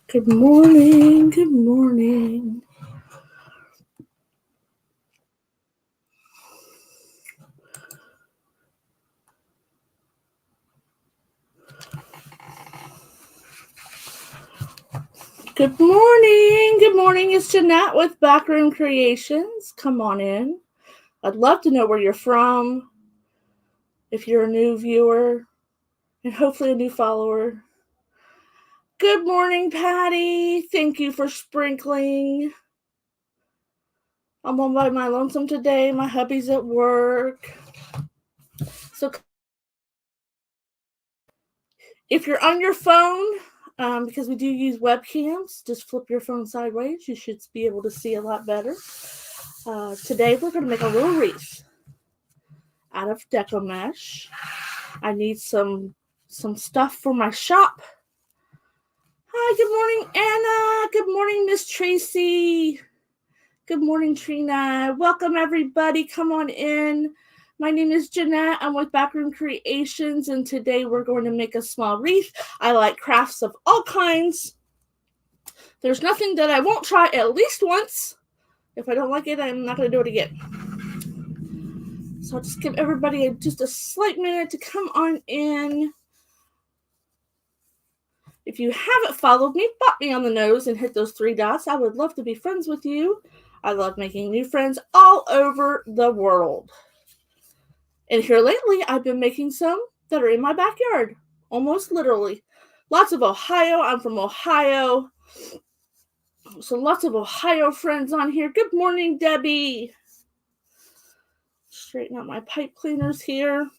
Good morning, good morning. Good morning. It's Jeanette with Backroom Creations. Come on in. I'd love to know where you're from, if you're a new viewer, and hopefully a new follower. Good morning, Patty. Thank you for sprinkling. I'm all by my lonesome today. My hubby's at work. So if you're on your phone, because we do use webcams, just flip your phone sideways. You should be able to see a lot better. Today we're going to make a little wreath out of deco mesh. I need some stuff for my shop. Hi, good morning, Anna. Good morning, Miss Tracy. Good morning, Trina. Welcome, everybody. Come on in. My name is Jeanette. I'm with Backroom Creations, and today we're going to make a small wreath. I like crafts of all kinds. There's nothing that I won't try at least once. If I don't like it, I'm not going to do it again. So I'll just give everybody just a slight minute to come on in. If you haven't followed me, pop me on the nose and hit those 3 dots. I would love to be friends with you. I love making new friends all over the world. And here lately, I've been making some that are in my backyard, almost literally. Lots of Ohio. I'm from Ohio. So lots of Ohio friends on here. Good morning, Debbie. Straighten out my pipe cleaners here.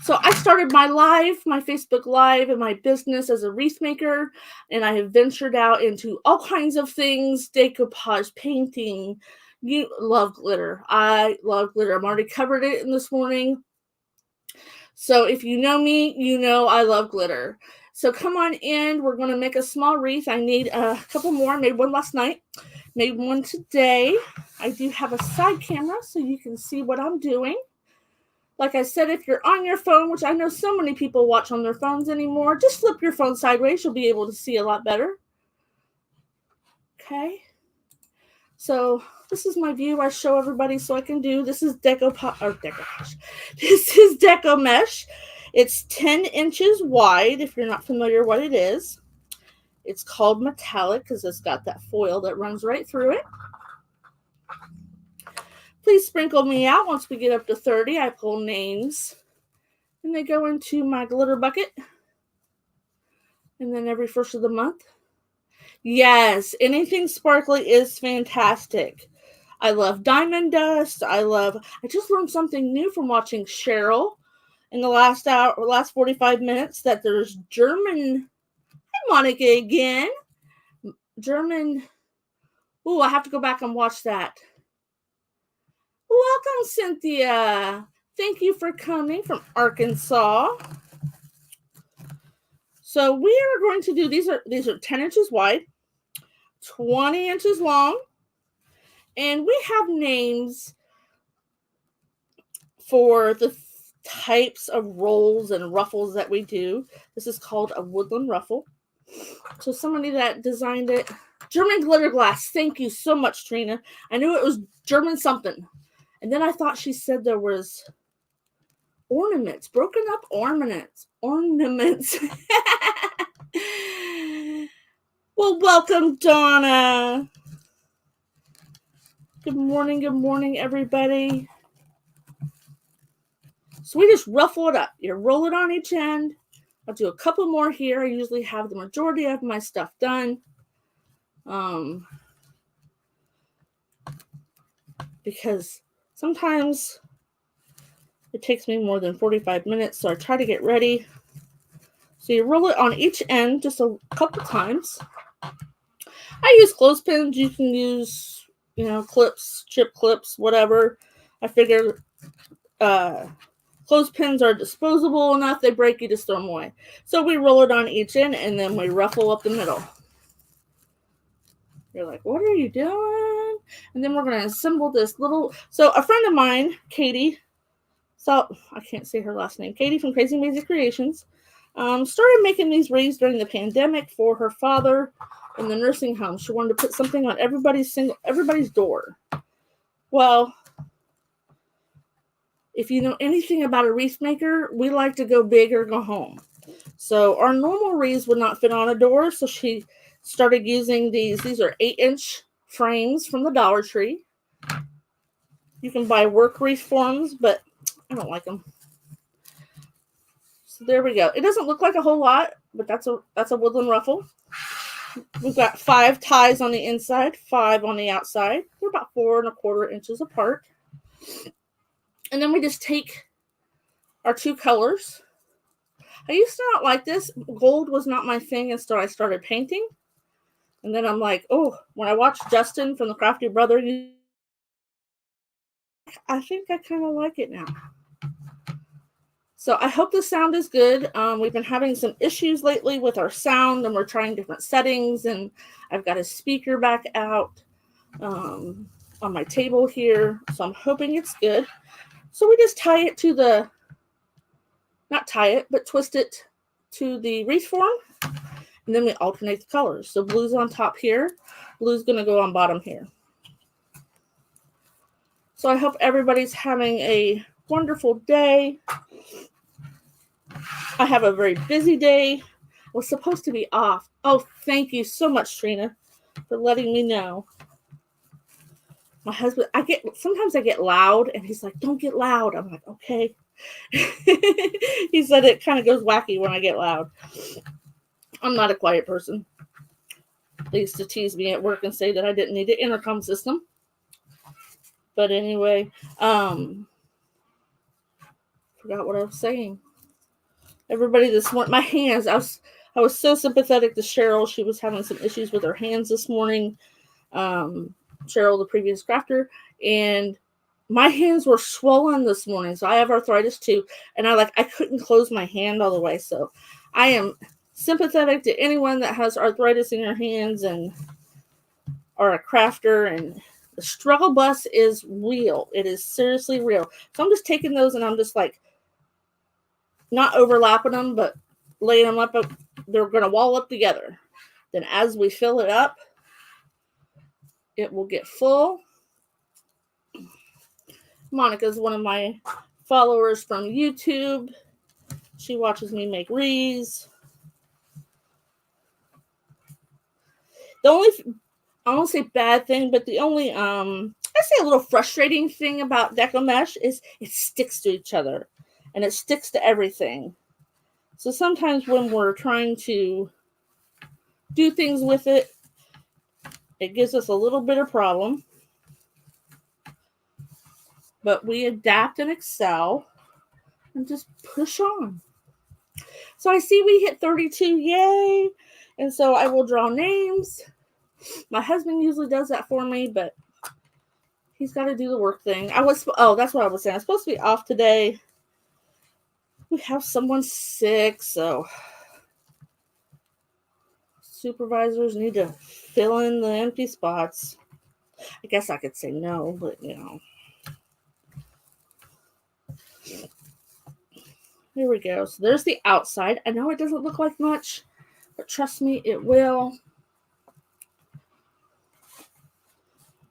So I started my Facebook Live and my business as a wreath maker, and I have ventured out into all kinds of things, decoupage, painting. You love glitter. I love glitter. I'm already covered it in this morning. So if you know me, you know I love glitter. So come on in. We're going to make a small wreath. I need a couple more. I made one last night. Made one today. I do have a side camera so you can see what I'm doing. Like I said, if you're on your phone, which I know so many people watch on their phones anymore, just flip your phone sideways. You'll be able to see a lot better. Okay. So this is my view I show everybody so I can do. This is decoupage. This is deco mesh. It's 10 inches wide, if you're not familiar what it is. It's called metallic because it's got that foil that runs right through it. Please sprinkle me out. Once we get up to 30, I pull names. And they go into my glitter bucket. And then every first of the month. Yes, anything sparkly is fantastic. I love diamond dust. I just learned something new from watching Cheryl in the last 45 minutes that there's German. Hi, Monica again. German. Ooh, I have to go back and watch that. Welcome, Cynthia. Thank you for coming from Arkansas. So we are going to do, these are 10 inches wide, 20 inches long, and we have names for the types of rolls and ruffles that we do. This is called a woodland ruffle. So somebody that designed it, German glitter glass. Thank you so much, Trina. I knew it was German something. And then I thought she said there was ornaments, broken up ornaments. Well, welcome, Donna. Good morning, everybody. So we just ruffle it up. You roll it on each end. I'll do a couple more here. I usually have the majority of my stuff done. Because sometimes it takes me more than 45 minutes, so I try to get ready. So you roll it on each end just a couple times. I use clothespins. You can use, clips, chip clips, whatever. I figure clothespins are disposable enough, they break, you just throw them away. So we roll it on each end, and then we ruffle up the middle. You're like, what are you doing? And then we're going to assemble this little... So a friend of mine, Katie, so I can't say her last name, Katie from Crazy Amazing Creations, started making these wreaths during the pandemic for her father in the nursing home. She wanted to put something on everybody's door. Well, if you know anything about a wreath maker, we like to go big or go home. So our normal wreaths would not fit on a door, so she started using these. These are 8-inch frames from the Dollar Tree. You can buy work wreath forms, but I don't like them. So there we go. It doesn't look like a whole lot, but that's a woodland ruffle. We've got 5 ties on the inside, 5 on the outside. They're about 4 1/4 inches apart. And then we just take our 2 colors. I used to not like this. Gold was not my thing until I started painting. And then I'm like, oh, when I watched Justin from the Crafty Brother, I think I kind of like it now. So I hope the sound is good. We've been having some issues lately with our sound, and we're trying different settings. And I've got a speaker back out on my table here. So I'm hoping it's good. So we just tie it to the, not tie it, but twist it to the wreath form. And then we alternate the colors. So blue's on top here. Blue's going to go on bottom here. So I hope everybody's having a wonderful day. I have a very busy day. I was supposed to be off. Oh, thank you so much, Trina, for letting me know. My husband, sometimes I get loud, and he's like, don't get loud. I'm like, okay. He said it kind of goes wacky when I get loud. I'm not a quiet person. They used to tease me at work and say that I didn't need an intercom system. But anyway, forgot what I was saying. Everybody this morning, my hands, I was so sympathetic to Cheryl. She was having some issues with her hands this morning. Cheryl, the previous crafter, and my hands were swollen this morning. So I have arthritis too. And I couldn't close my hand all the way. So I am sympathetic to anyone that has arthritis in your hands and are a crafter, and the struggle bus is real. It is seriously real. So I'm just taking those, and I'm just like not overlapping them, but laying them up. They're going to wall up together. Then as we fill it up, it will get full. Monica is one of my followers from YouTube. She watches me make wreaths. The only, I won't say bad thing, but the only, I say a little frustrating thing about Deco Mesh is it sticks to each other, and it sticks to everything. So sometimes when we're trying to do things with it, it gives us a little bit of problem. But we adapt and excel and just push on. So I see we hit 32. Yay. And so I will draw names. My husband usually does that for me, but he's got to do the work thing. That's what I was saying. I'm supposed to be off today. We have someone sick, so supervisors need to fill in the empty spots. I guess I could say no, but you know. Here we go. So there's the outside. I know it doesn't look like much, but trust me, it will.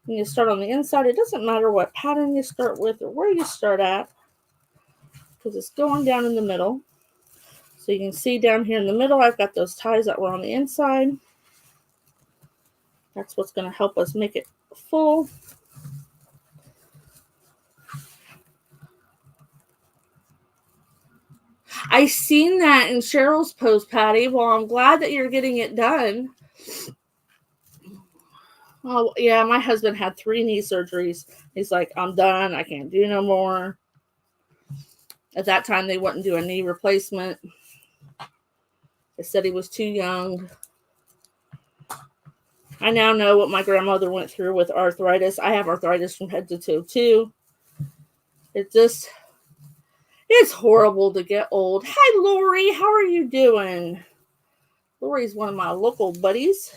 When you start on the inside, it doesn't matter what pattern you start with or where you start at, because it's going down in the middle. So you can see down here in the middle, I've got those ties that were on the inside. That's what's going to help us make it full. I seen that in Cheryl's post, Patty. Well, I'm glad that you're getting it done. Oh, yeah, my husband had 3 knee surgeries. He's like, I'm done. I can't do no more. At that time, they wouldn't do a knee replacement. They said he was too young. I now know what my grandmother went through with arthritis. I have arthritis from head to toe, too. It just It's horrible to get old. Hi, Lori. How are you doing? Lori's one of my local buddies.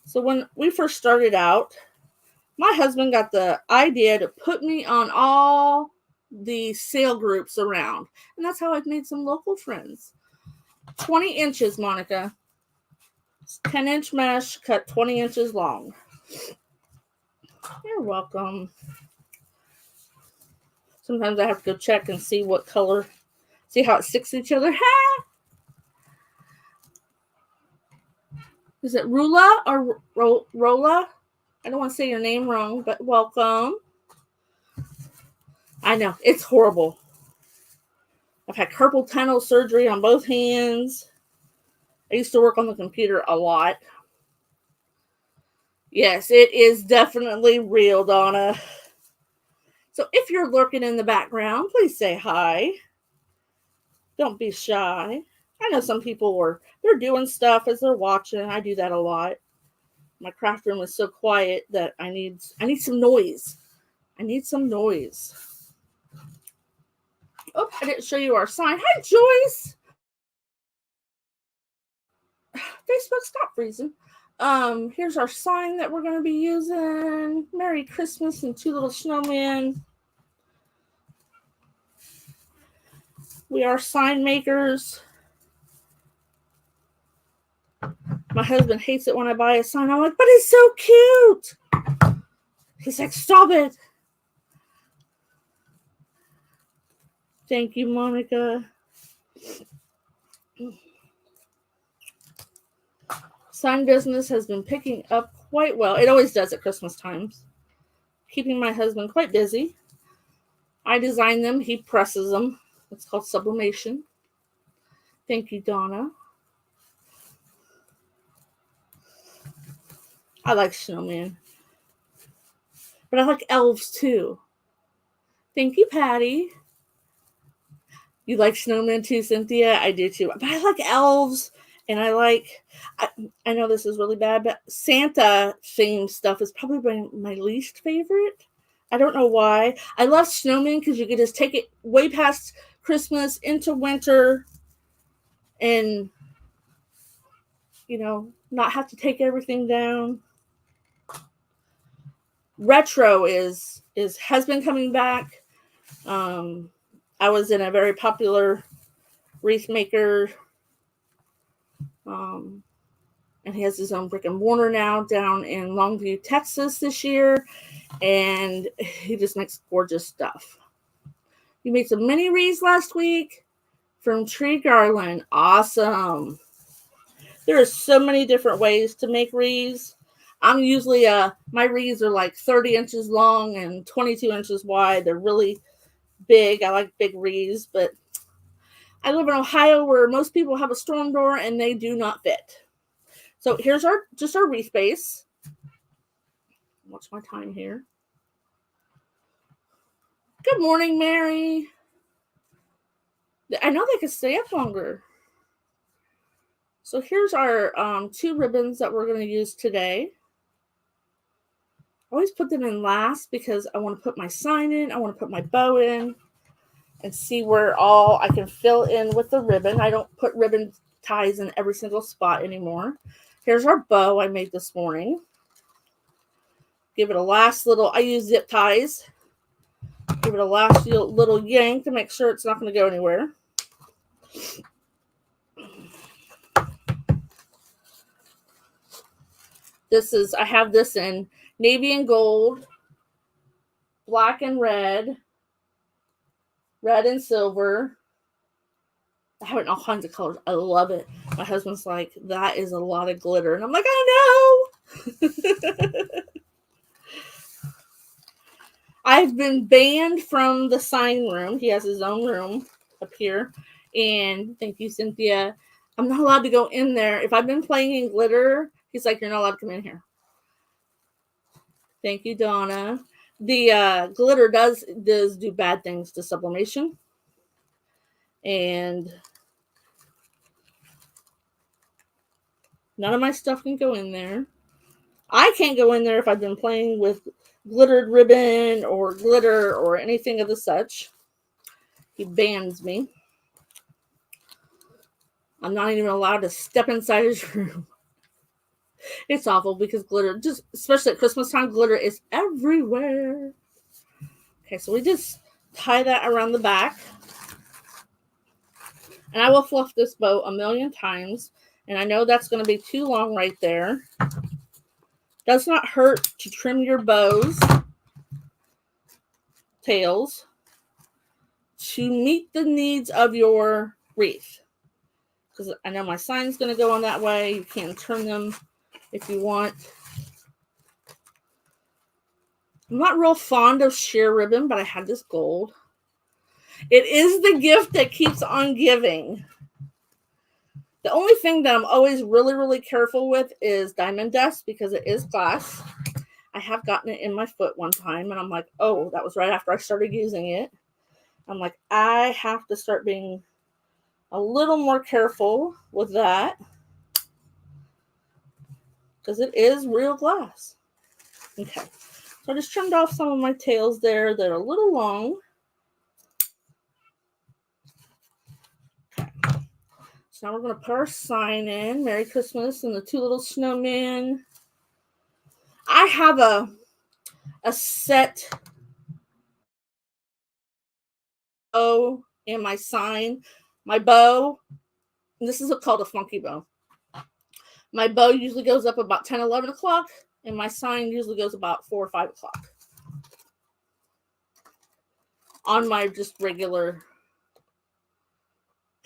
So when we first started out, my husband got the idea to put me on all the sale groups around. And that's how I've made some local friends. 20 inches, Monica. 10-inch mesh, cut 20 inches long. You're welcome. Sometimes I have to go check and see what color, see how it sticks to each other. Ha! Is it Rula or Rola? I don't want to say your name wrong, but welcome. I know, it's horrible. I've had carpal tunnel surgery on both hands. I used to work on the computer a lot. Yes, it is definitely real, Donna. So if you're lurking in the background, please say hi. Don't be shy. I know some people they're doing stuff as they're watching. I do that a lot. My craft room is so quiet that I need some noise. I need some noise. Oh, I didn't show you our sign. Hi, Joyce. Facebook, stop freezing. Here's our sign that we're going to be using. Merry Christmas and 2 little snowmen. We are sign makers. My husband hates it when I buy a sign. I'm like, but it's so cute. He's like, stop it. Thank you, Monica. Sign business has been picking up quite well. It always does at Christmas times. Keeping my husband quite busy. I design them. He presses them. It's called sublimation. Thank you, Donna. I like snowman. But I like elves too. Thank you, Patty. You like snowmen too, Cynthia? I do too. But I like elves. And I know this is really bad, but Santa themed stuff is probably my least favorite. I don't know why. I love snowmen because you can just take it way past Christmas into winter and, not have to take everything down. Retro has been coming back. I was in a very popular wreath maker, and he has his own brick and mortar now down in Longview, Texas this year, and he just makes gorgeous stuff. He made some mini wreaths last week from tree garland. Awesome. There are so many different ways to make wreaths. I'm usually, my wreaths are like 30 inches long and 22 inches wide. They're really big. I like big wreaths, but I live in Ohio where most people have a storm door and they do not fit. So here's our wreath base. Watch my time here. Good morning, Mary. I know they could stay up longer. So here's our 2 ribbons that we're going to use today. I always put them in last because I want to put my sign in. I want to put my bow in and see where all I can fill in with the ribbon. I don't put ribbon ties in every single spot anymore. Here's our bow I made this morning. Give it a last little, I use zip ties. Give it a last little yank to make sure it's not going to go anywhere. I have this in navy and gold, black and red and silver. I have it in all kinds of colors. I love it. My husband's like, that is a lot of glitter. And I'm like, I know. I've been banned from the sign room. He has his own room up here. And thank you, Cynthia. I'm not allowed to go in there. If I've been playing in glitter, he's like, you're not allowed to come in here. Thank you, Donna. The glitter does do bad things to sublimation. And none of my stuff can go in there. I can't go in there if I've been playing with glittered ribbon or glitter or anything of the such. He bans me. I'm not even allowed to step inside his room. It's awful because glitter, just especially at Christmas time, glitter is everywhere. Okay, so we just tie that around the back. And I will fluff this bow 1,000,000 times. And I know that's going to be too long right there. Does not hurt to trim your bows, tails, to meet the needs of your wreath. Because I know my sign's going to go on that way. You can turn them if you want. I'm not real fond of sheer ribbon, but I had this gold. It is the gift that keeps on giving. The only thing that I'm always really, really careful with is diamond dust because it is glass. I have gotten it in my foot one time, and I'm like, oh, that was right after I started using it. I'm like, I have to start being a little more careful with that because it is real glass. Okay, so I just trimmed off some of my tails there that are a little long. Okay, so now we're going to put our sign in. Merry Christmas and the two little snowmen. I have a set bow and my sign. My bow, this is called a funky bow. My bow usually goes up about 10, 11 o'clock, and my sign usually goes about 4 or 5 o'clock. On my just regular.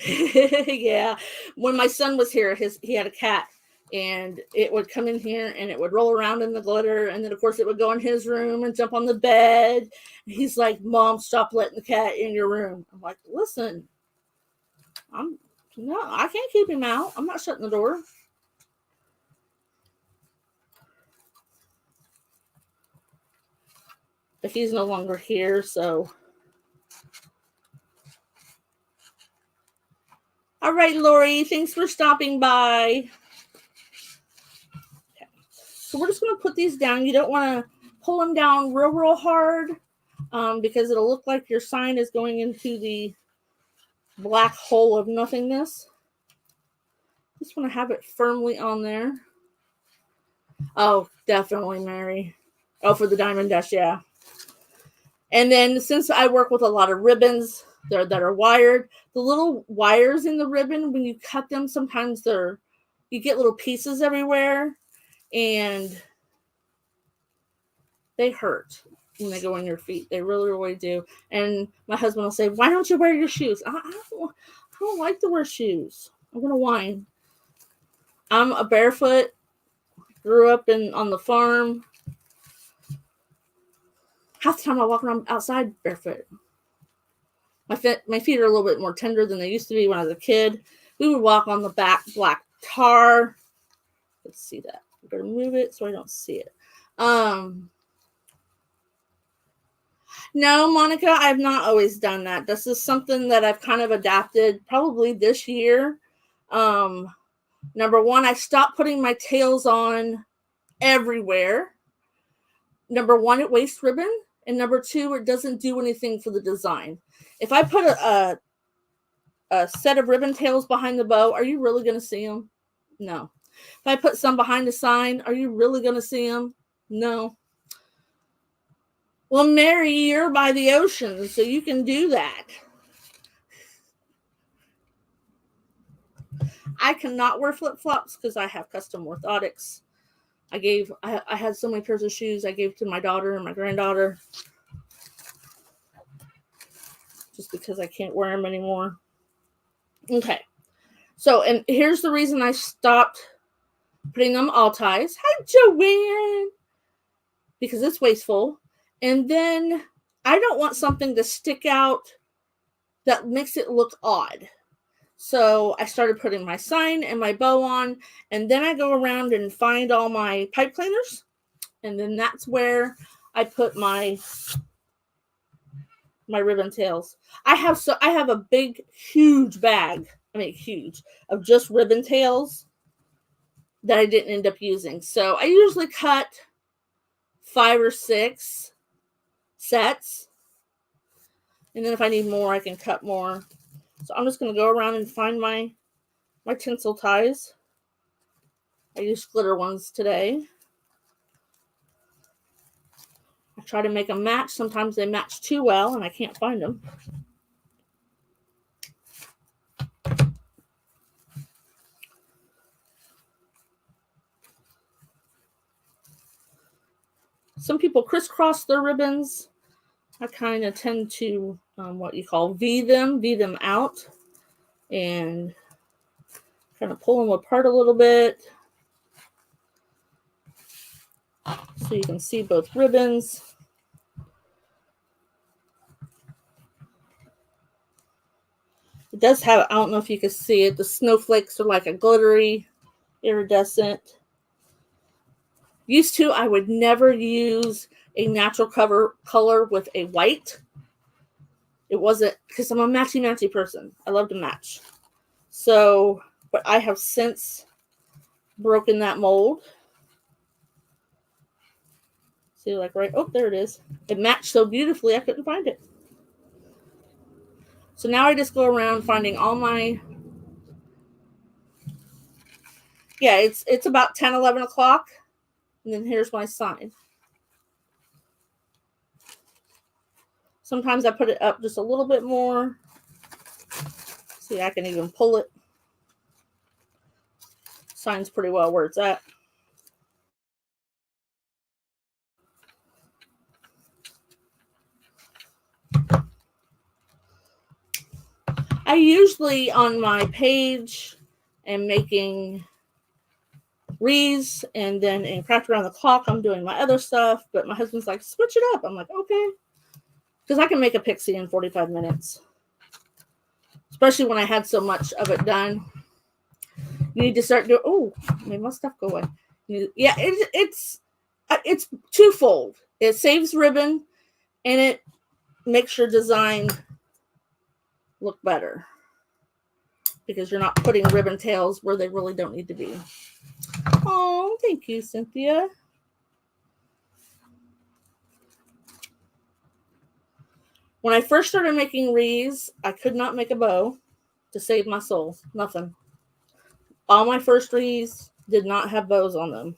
Yeah. When my son was here, he had a cat, and it would come in here and it would roll around in the glitter, and then of course it would go in his room and jump on the bed. He's like, Mom, stop letting the cat in your room. I'm like, listen, I can't keep him out. I'm not shutting the door. But he's no longer here, so. All right, Lori, thanks for stopping by. Okay. So we're just going to put these down. You don't want to pull them down real, real hard because it'll look like your sign is going into the black hole of nothingness. Just want to have it firmly on there. Oh, definitely, Mary. Oh, for the diamond dust, yeah. And then since I work with a lot of ribbons that are wired, the little wires in the ribbon, when you cut them, sometimes you get little pieces everywhere, and they hurt when they go on your feet. They really, really do. And my husband will say, why don't you wear your shoes? I don't like to wear shoes. I'm going to whine. I'm a barefoot, grew up on the farm. Half the time I walk around outside barefoot. My feet are a little bit more tender than they used to be when I was a kid. We would walk on the black tar. Let's see that. I'm going to move it so I don't see it. No, Monica, I've not always done that. This is something that I've kind of adapted probably this year. Number one, I stopped putting my tails on everywhere. Number one, it wastes ribbon. And number two, it doesn't do anything for the design. If I put a set of ribbon tails behind the bow, are you really going to see them? No. If I put some behind the sign, are you really going to see them? No. Well, Mary, you're by the ocean, so you can do that. I cannot wear flip-flops because I have custom orthotics. I had so many pairs of shoes I gave to my daughter and my granddaughter just because I can't wear them anymore. Okay. So, and here's the reason I stopped putting them all ties. Hi, Joanne. Because it's wasteful. And then I don't want something to stick out that makes it look odd. So I started putting my sign and my bow on, and then I go around and find all my pipe cleaners, and then that's where I put my ribbon tails. I have a big, huge bag. I mean, huge of just ribbon tails that I didn't end up using. So I usually cut 5 or 6 sets. And then if I need more, I can cut more. So I'm just going to go around and find my tinsel ties. I used glitter ones today. I try to make them match. Sometimes they match too well and I can't find them. Some people crisscross their ribbons. I kind of tend to what you call V them out, and kind of pull them apart a little bit so you can see both ribbons. It does have, I don't know if you can see it, the snowflakes are like a glittery, iridescent. Used to, I would never use a natural color with a white. It wasn't, because I'm a matchy person. I love to match. So, but I have since broken that mold. See, like right, oh, there it is. It matched so beautifully, I couldn't find it. So now I just go around finding all my, yeah, it's about 10, 11 o'clock. And then here's my sign. Sometimes I put it up just a little bit more. See, I can even pull it. Sign's pretty well where it's at. I usually on my page am making wreaths, and then in Craft Around the Clock I'm doing my other stuff, but my husband's like, switch it up. I'm like, okay. Because I can make a pixie in 45 minutes. Especially when I had so much of it done. You need to start doing, oh, made my stuff go away. Yeah, it's twofold. It saves ribbon and it makes your design look better. Because you're not putting ribbon tails where they really don't need to be. Oh, thank you, Cynthia. When I first started making wreaths, I could not make a bow to save my soul. Nothing. All my first wreaths did not have bows on them.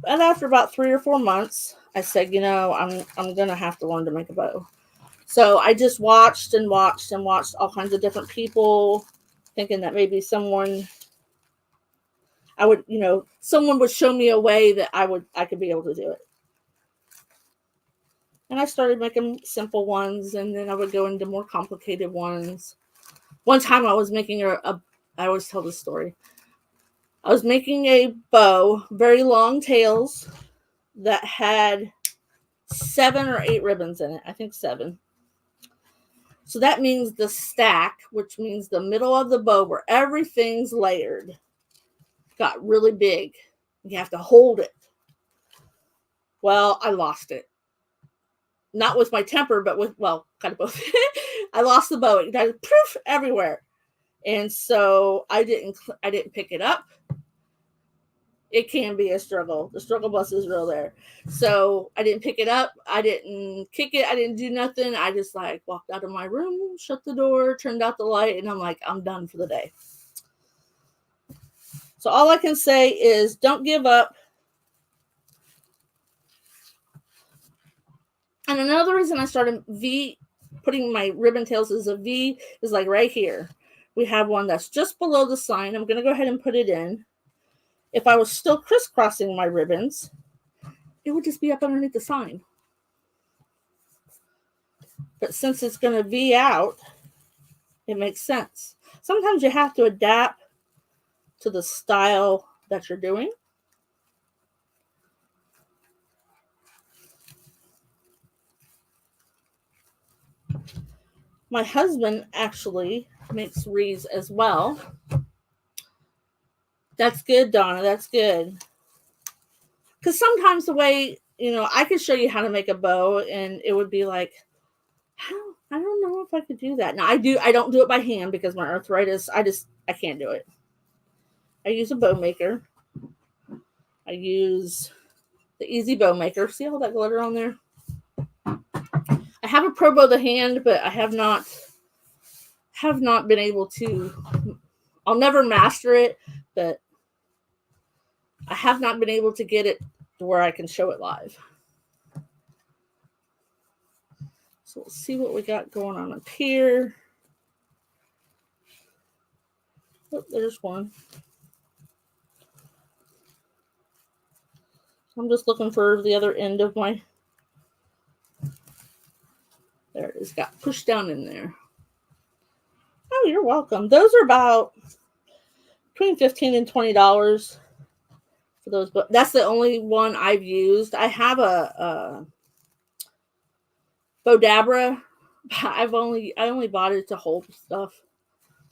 And after about 3 or 4 months, I said, you know, I'm going to have to learn to make a bow. So I just watched and watched and watched all kinds of different people, thinking that maybe someone would show me a way that I could be able to do it. And I started making simple ones, and then I would go into more complicated ones. One time I was making I always tell this story. I was making a bow, very long tails, that had 7 or 8 ribbons in it. I think 7. So that means the stack, which means the middle of the bow where everything's layered, got really big. You have to hold it. Well, I lost it. Not with my temper, but with, well, kind of both. I lost the bow. It got poof everywhere. And so I didn't pick it up. It can be a struggle. The struggle bus is real there. So I didn't pick it up. I didn't kick it. I didn't do nothing. I just like walked out of my room, shut the door, turned out the light, and I'm like, I'm done for the day. So all I can say is don't give up. And another reason I started putting my ribbon tails as a V is like right here. We have one that's just below the sign. I'm going to go ahead and put it in. If I was still crisscrossing my ribbons, it would just be up underneath the sign. But since it's going to V out, it makes sense. Sometimes you have to adapt to the style that you're doing. My husband actually makes wreaths as well. That's good, Donna. That's good. Because sometimes the way, I could show you how to make a bow and it would be like, I don't know if I could do that. Now I don't do it by hand because my arthritis, I can't do it. I use a bow maker. I use the Easy Bow Maker. See all that glitter on there? I have a Pro Bow the hand, but I have not been able to. I'll never master it, but I have not been able to get it to where I can show it live. So we'll see what we got going on up here. Oh, there's one. I'm just looking for the other end of my. There it is. Got pushed down in there. Oh, you're welcome. Those are about between $15 and $20 for those. But that's the only one I've used. I have a Bodabra. I only bought it to hold stuff.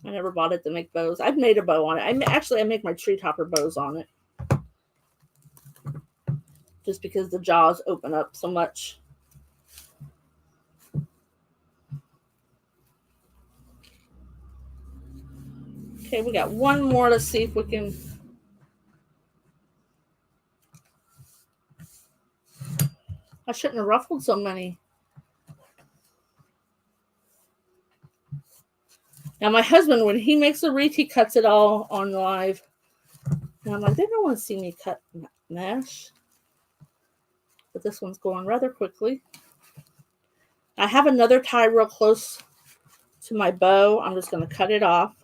I never bought it to make bows. I've made a bow on it. I make my tree topper bows on it. Just because the jaws open up so much. Okay, we got one more. Let's see if we can. I shouldn't have ruffled so many. Now, my husband, when he makes a wreath, he cuts it all on live. And I'm like, they don't want to see me cut mesh. But this one's going rather quickly. I have another tie real close to my bow. I'm just going to cut it off.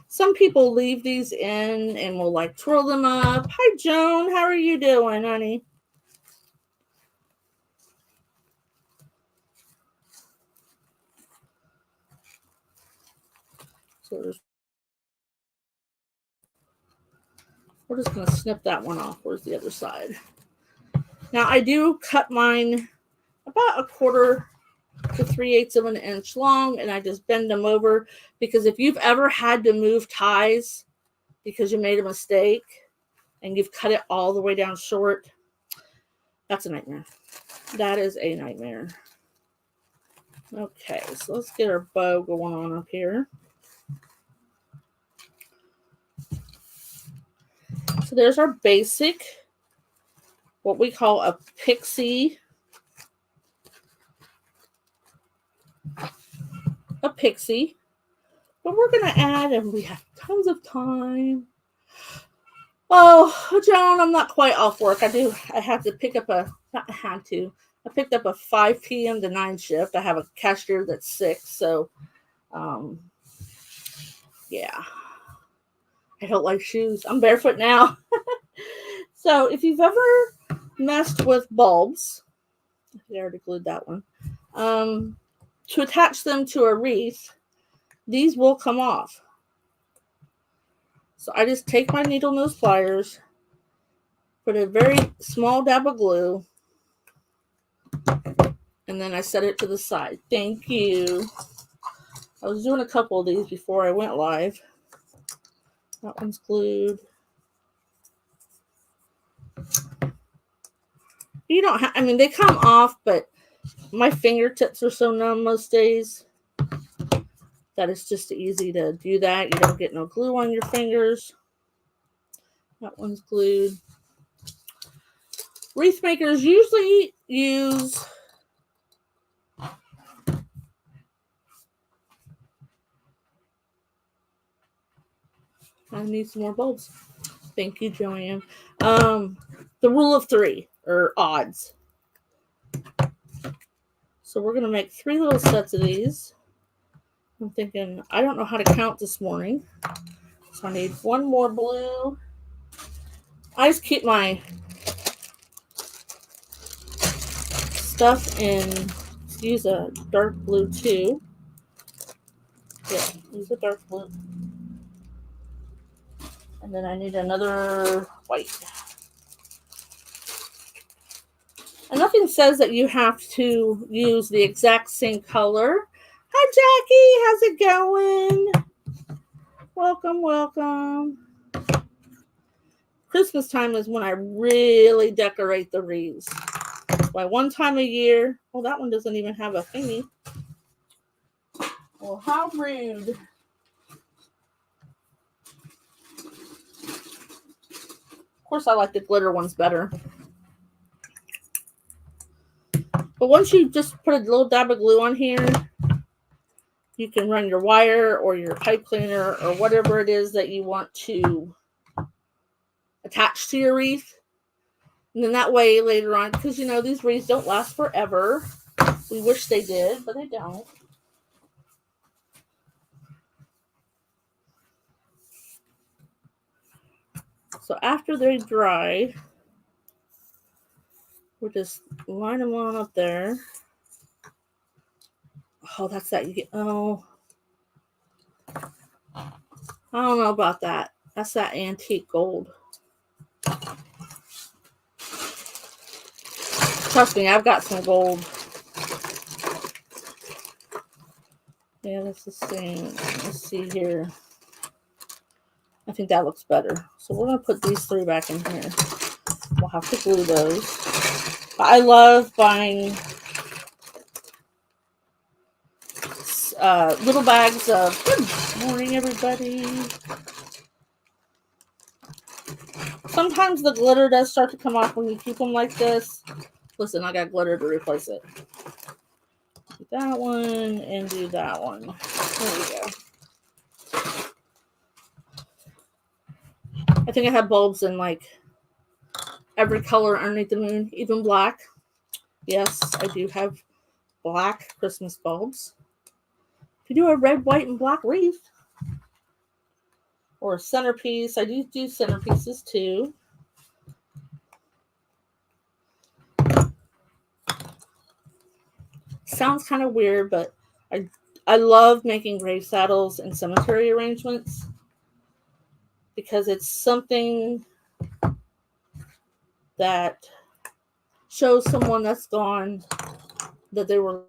Some people leave these in and will like twirl them up. Hi, Joan. How are you doing, honey? So we're just going to snip that one off. Where's the other side? Now, I do cut mine about 1/4 to 3/8 of an inch long, and I just bend them over, because if you've ever had to move ties because you made a mistake and you've cut it all the way down short, that's a nightmare. That is a nightmare. Okay, so let's get our bow going on up here. So there's our basic, what we call a pixie. But we're going to add, and we have tons of time. Oh, Joan, I'm not quite off work. I had to pick up I picked up a 5 p.m. to 9 shift. I have a cashier that's sick, so yeah. I don't like shoes. I'm barefoot now. So if you've ever messed with bulbs, I already glued that one, to attach them to a wreath, these will come off. So I just take my needle nose pliers, put a very small dab of glue, and then I set it to the side. Thank you. I was doing a couple of these before I went live. That one's glued. You don't have, they come off, but my fingertips are so numb most days that it's just easy to do that. You don't get no glue on your fingers. That one's glued. Wreath makers usually use I need some more bulbs. Thank you, Joanne. The rule of 3, or odds. So we're going to make 3 little sets of these. I'm thinking, I don't know how to count this morning. So I need 1 more blue. I just keep my stuff in, let's use a dark blue too. Yeah, use a dark blue. And then I need another white. And nothing says that you have to use the exact same color. Hi, Jackie. How's it going? Welcome, welcome. Christmas time is when I really decorate the wreaths. By one time a year. Well, that one doesn't even have a thingy. Well, how rude. Of course, I like the glitter ones better. But once you just put a little dab of glue on here, you can run your wire or your pipe cleaner or whatever it is that you want to attach to your wreath. And then that way later on, because you know these wreaths don't last forever. We wish they did, but they don't. So after they dry, we'll just line them on up there. Oh, that's that. You get, oh, I don't know about that. That's that antique gold. Trust me, I've got some gold. Yeah, that's the same. Let's see here. I think that looks better. So we're going to put these 3 back in here. We'll have to glue those. But I love buying little bags of, good morning everybody. Sometimes the glitter does start to come off when you keep them like this. Listen, I got glitter to replace it. Do that one and do that one. There we go. I think I have bulbs in like every color underneath the moon, even black. Yes, I do have black Christmas bulbs. If you do a red, white, and black wreath or a centerpiece, I do centerpieces too. Sounds kind of weird, but I love making grave saddles and cemetery arrangements because it's something that shows someone that's gone that they were.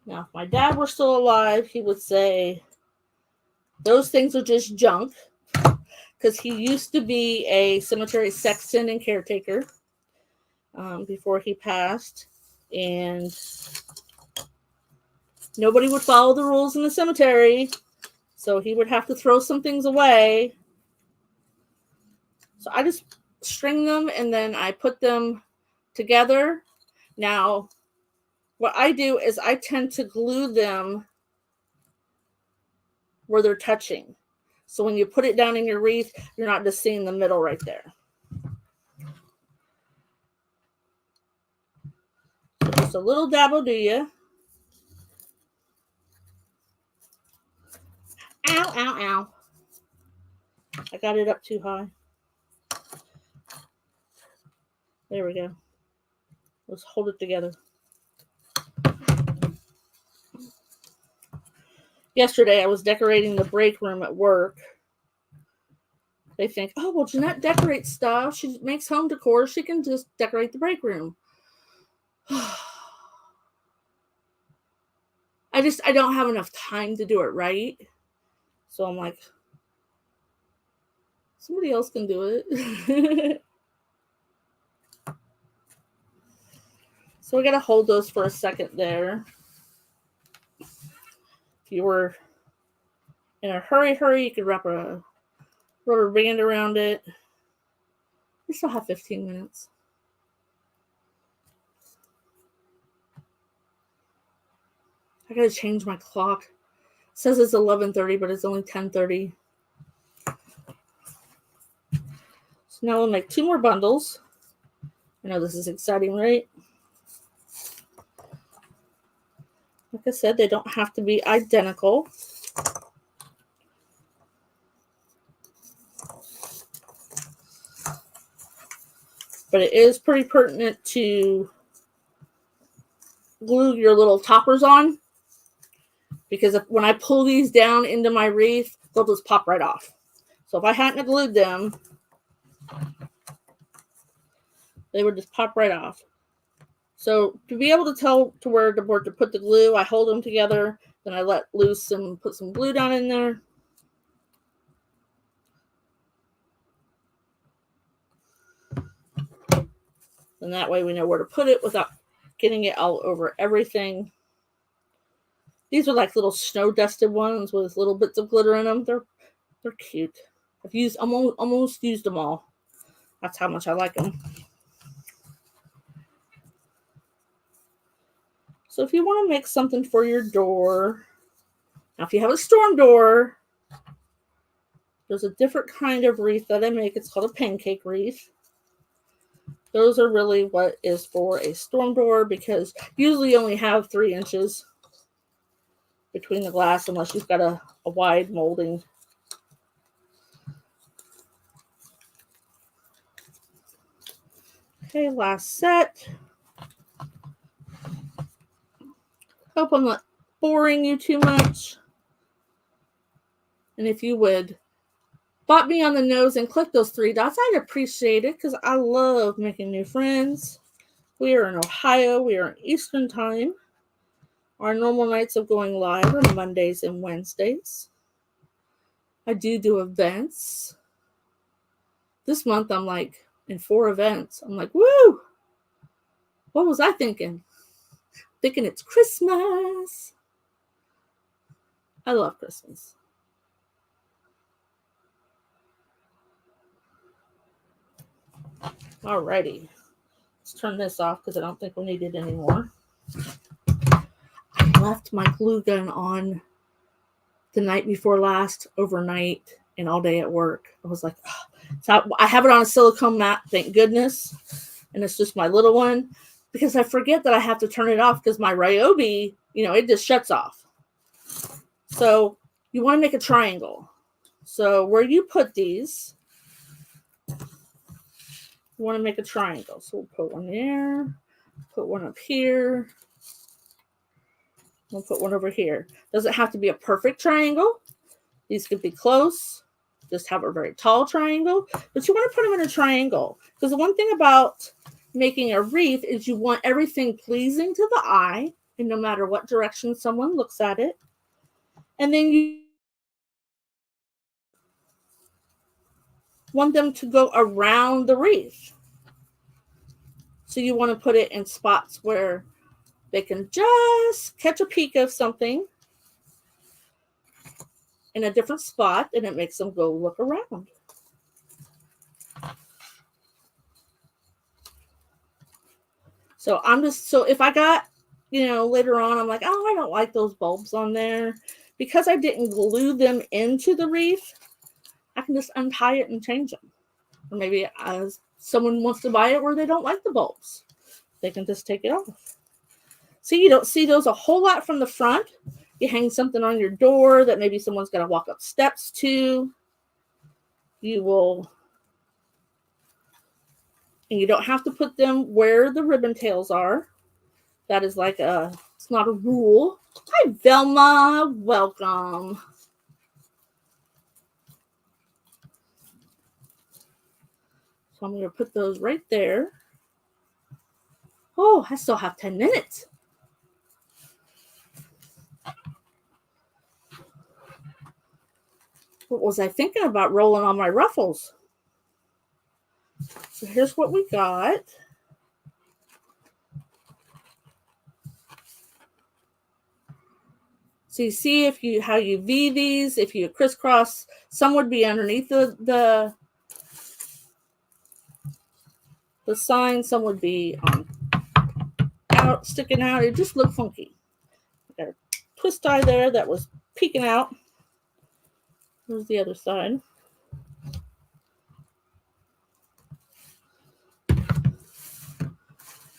Now, if my dad were still alive, he would say those things are just junk because he used to be a cemetery sexton and caretaker before he passed, and nobody would follow the rules in the cemetery, so he would have to throw some things away. So I just string them and then I put them together. Now, what I do is I tend to glue them where they're touching. So when you put it down in your wreath, you're not just seeing the middle right there. So just a little dab will do you. Ow, ow, ow. I got it up too high. There we go. Let's hold it together. Yesterday, I was decorating the break room at work. They think, oh, well, Jeanette decorates stuff. She makes home decor. She can just decorate the break room. I don't have enough time to do it right. So I'm like, somebody else can do it. So we got to hold those for a second there. If you were in a hurry, you could wrap a rubber band around it. We still have 15 minutes. I gotta change my clock. It says it's 11:30, but it's only 10:30. So now we'll make 2 more bundles. I know this is exciting, right? Like I said, they don't have to be identical. But it is pretty pertinent to glue your little toppers on, because when I pull these down into my wreath, they'll just pop right off. So if I hadn't glued them, they would just pop right off. So to be able to tell to where to put the glue, I hold them together, then I let loose and put some glue down in there. And that way we know where to put it without getting it all over everything. These are like little snow dusted ones with little bits of glitter in them. They're cute. I've almost used them all. That's how much I like them. So if you want to make something for your door, now if you have a storm door, there's a different kind of wreath that I make. It's called a pancake wreath. Those are really what is for a storm door, because usually you only have 3 inches between the glass unless you've got a wide molding. Okay, last set. Hope I'm not boring you too much. And if you would bop me on the nose and click those 3 dots, I'd appreciate it, because I love making new friends. We are in Ohio. We are in Eastern Time. Our normal nights of going live are Mondays and Wednesdays. I do events. This month I'm like in 4 events. I'm like, woo! What was I thinking? Thinking it's Christmas. I love Christmas. Alrighty. Let's turn this off because I don't think we need it anymore. I left my glue gun on the night before last, overnight, and all day at work. I was like, oh. So I have it on a silicone mat, thank goodness. And it's just my little one, because I forget that I have to turn it off because my Ryobi, it just shuts off. So you want to make a triangle. So where you put these, you want to make a triangle. So we'll put one there, put one up here. We'll put one over here. Doesn't have to be a perfect triangle. These could be close. Just have a very tall triangle. But you want to put them in a triangle. Because the one thing about making a wreath is you want everything pleasing to the eye. And no matter what direction someone looks at it. And then you want them to go around the wreath. So you want to put it in spots where they can just catch a peek of something in a different spot, and it makes them go look around. So if I got, later on, I'm like, oh, I don't like those bulbs on there. Because I didn't glue them into the wreath, I can just untie it and change them. Or maybe someone wants to buy it where they don't like the bulbs. They can just take it off. See, you don't see those a whole lot from the front. You hang something on your door that maybe someone's going to walk up steps to. You will, and you don't have to put them where the ribbon tails are. That is it's not a rule. Hi, Velma. Welcome. So I'm going to put those right there. Oh, I still have 10 minutes. What was I thinking about rolling on my ruffles? So here's what we got. So you see how you V these, if you crisscross, some would be underneath the sign, some would be sticking out. It just looked funky. Got a twist tie there that was peeking out. Here's the other side.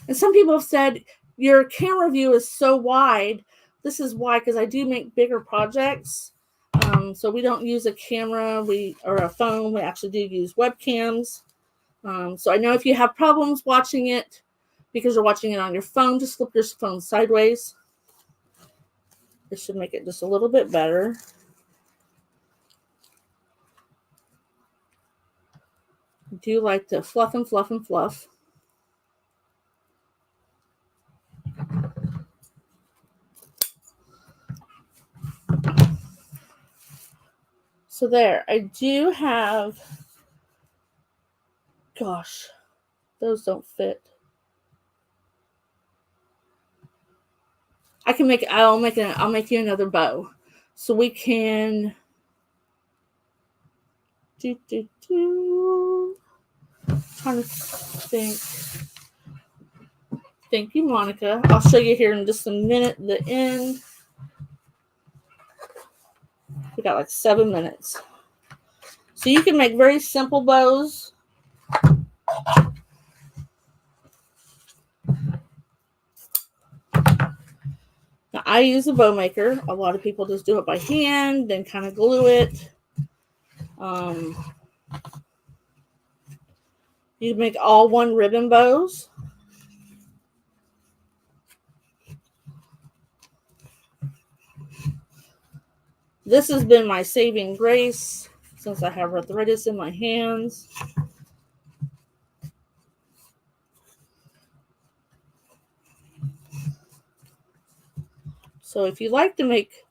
And some people have said your camera view is so wide. This is why, because I do make bigger projects. So we don't use a camera or a phone. We actually do use webcams. So I know if you have problems watching it because you're watching it on your phone, just flip your phone sideways. This should make it just a little bit better. I do like to fluff and fluff and fluff. So there, I do have, gosh, those don't fit. I'll make you another bow. So we can Trying to think. Thank you, Monica. I'll show you here in just a minute the end. We got like 7 minutes. So you can make very simple bows. Now, I use a bow maker. A lot of people just do it by hand, then kind of glue it. You can make all one ribbon bows. This has been my saving grace since I have arthritis in my hands. So if you like to make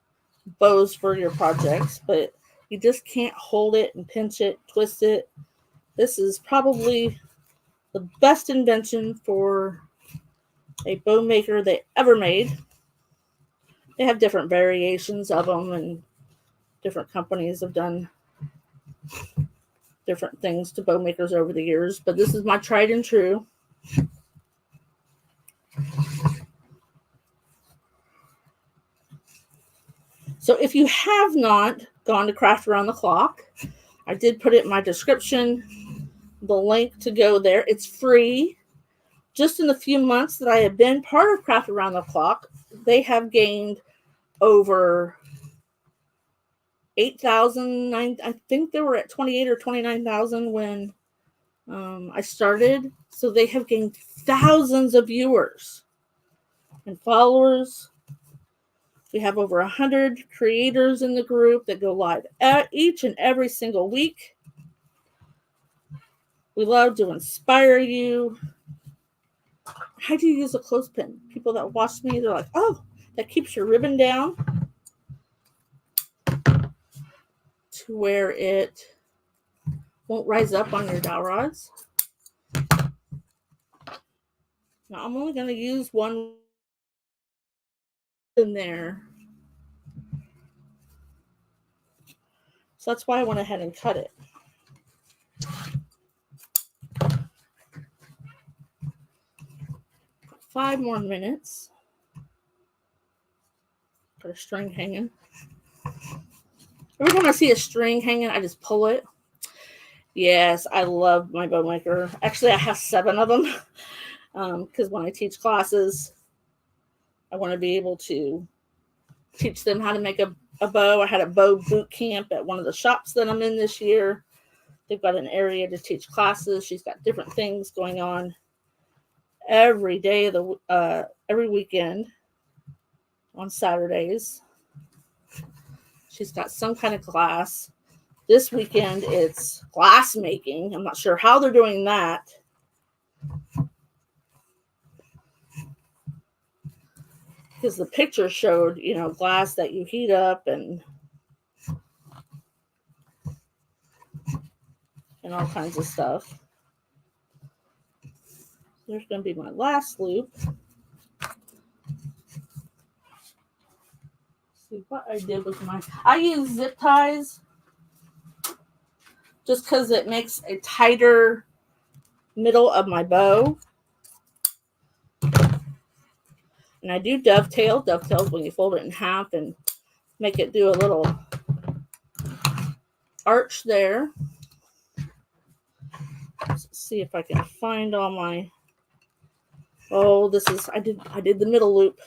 bows for your projects, but you just can't hold it and pinch it, twist it, this is probably the best invention for a bow maker they ever made. They have different variations of them, and different companies have done different things to bow makers over the years, but this is my tried and true. So if you have not gone to Craft Around the Clock, I did put it in my description, the link to go there. It's free. Just in the few months that I have been part of Craft Around the Clock, they have gained over 8,000. I think they were at 28 or 29,000 when I started. So they have gained thousands of viewers and followers. We have over 100 creators in the group that go live each and every single week. We love to inspire you. How do you use a clothespin? People that watch me, they're like, oh, that keeps your ribbon down to where it won't rise up on your dowel rods. Now I'm only going to use one in there. So that's why I went ahead and cut it. Five more minutes. Got a string hanging. Every time I see a string hanging, I just pull it. Yes, I love my bow maker. Actually, I have 7 of them because when I teach classes, I want to be able to teach them how to make a bow. I had a bow boot camp at one of the shops that I'm in this year. They've got an area to teach classes. She's got different things going on every day of the every weekend on Saturdays. She's got some kind of class. This weekend it's glass making. I'm not sure how they're doing that. Because the picture showed, glass that you heat up and all kinds of stuff. There's going to be my last loop. See what I did with I use zip ties just because it makes a tighter middle of my bow. And I do dovetails when you fold it in half and make it do a little arch there. Let's see if I can find all my, I did the middle loop.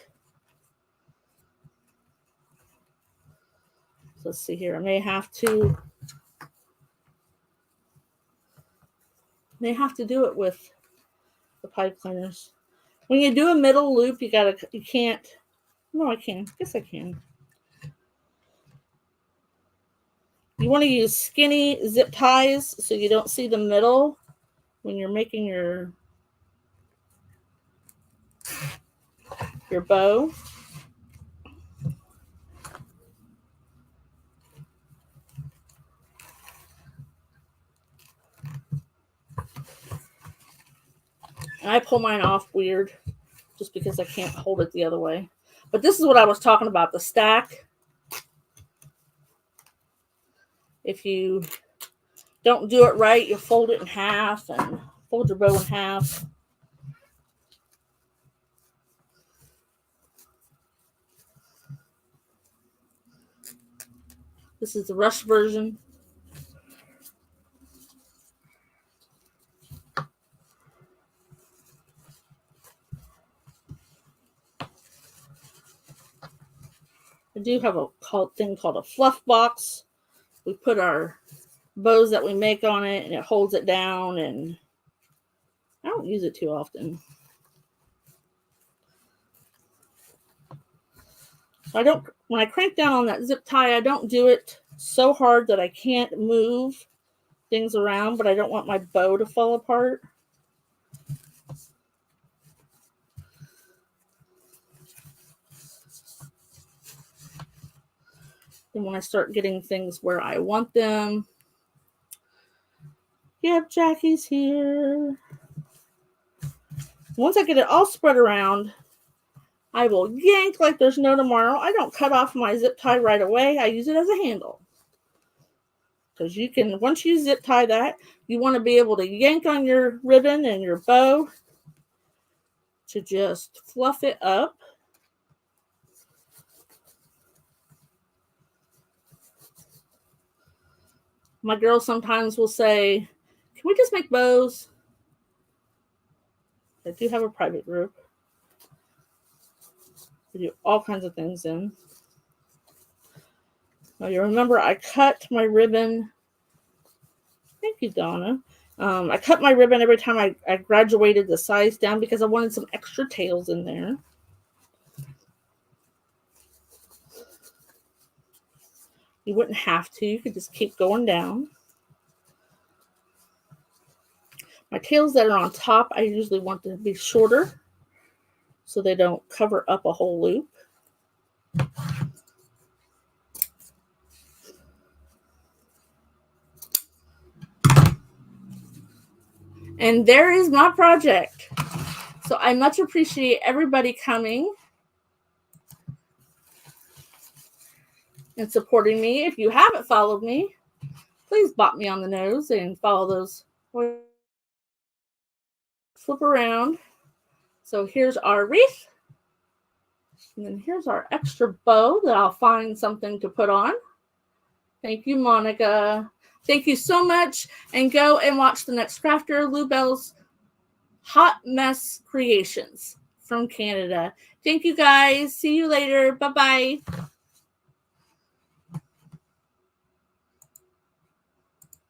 So let's see here. I may have to do it with the pipe cleaners. When you do a middle loop, I can. Guess I can. You want to use skinny zip ties so you don't see the middle when you're making your bow. And I pull mine off weird just because I can't hold it the other way. But this is what I was talking about, the stack. If you don't do it right, you fold it in half and fold your bow in half. This is the rush version. I do have a thing called a fluff box. We put our bows that we make on it and it holds it down, and I don't use it too often. I don't, when I crank down on that zip tie, I don't do it so hard that I can't move things around, but I don't want my bow to fall apart. And when I start getting things where I want them, yep, Jackie's here. Once I get it all spread around, I will yank like there's no tomorrow. I don't cut off my zip tie right away. I use it as a handle. Because you can, once you zip tie that, you want to be able to yank on your ribbon and your bow to just fluff it up. My girls sometimes will say, can we just make bows? I do have a private group. We do all kinds of things in. Now you remember I cut my ribbon. Thank you, Donna. I cut my ribbon every time I graduated the size down because I wanted some extra tails in there. You wouldn't have to. You could just keep going down. My tails that are on top, I usually want to be shorter so they don't cover up a whole loop. And there is my project. So I much appreciate everybody coming and supporting me. If you haven't followed me, please bop me on the nose and follow those. Flip around. So here's our wreath. And then here's our extra bow that I'll find something to put on. Thank you, Monica. Thank you so much. And go and watch the next crafter, Lou Bell's Hot Mess Creations from Canada. Thank you, guys. See you later. Bye-bye.